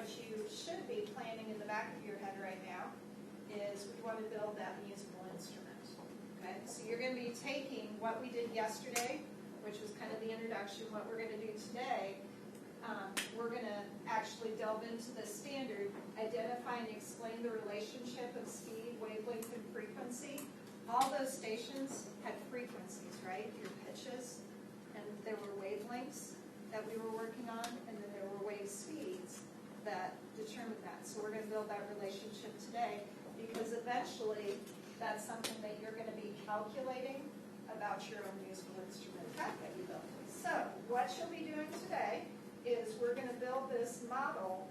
what you should be planning in the back of your head right now is we want to build that musical instrument. Okay, so you're going to be taking what we did yesterday, which was kind of the introduction. What we're going to do today, we're going to actually delve into the standard, identify and explain the relationship of speed, wavelength, and frequency. All those stations had frequencies, right? Your pitches, and there were wavelengths that we were working on, and then there were wave speeds that determined that. So we're going to build that relationship today, because eventually that's something that you're going to be calculating about your own musical instrument effect that you built. So what you'll be doing today is we're going to build this model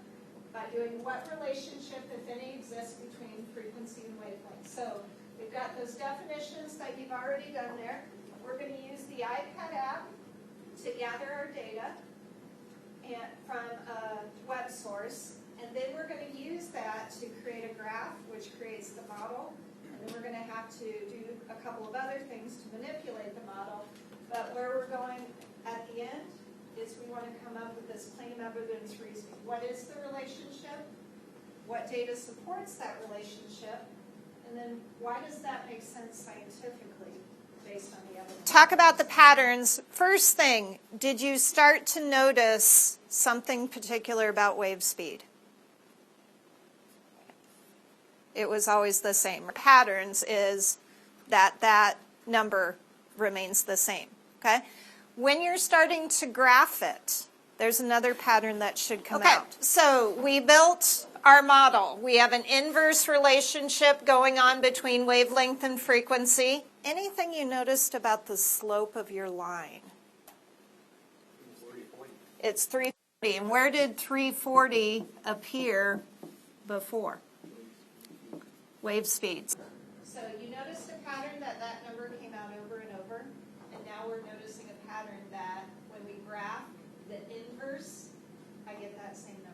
by doing what relationship, if any, exists between frequency and wavelength. So we've got those definitions that you've already done there. We're going to use the iPad app to gather our data and from a web source, and then we're going to use that to create a graph, which creates the model. And then we're going to have to do a couple of other things to manipulate the model. But where we're going at the end is we want to come up with this claim evidence reasoning. What is the relationship? What data supports that relationship? And then why does that make sense scientifically based on the evidence? Talk about the patterns. First thing, did you start to notice something particular about wave speed? It was always the same. Patterns is that number remains the same. Okay? When you're starting to graph it, there's another pattern that should come out. So we built our model. We have an inverse relationship going on between wavelength and frequency. Anything you noticed about the slope of your line? It's 340. And where did 340 appear before? Wave speeds. So you noticed a pattern that number came out over and over, and now we're noticing a pattern that when we graph the inverse, I get that same number.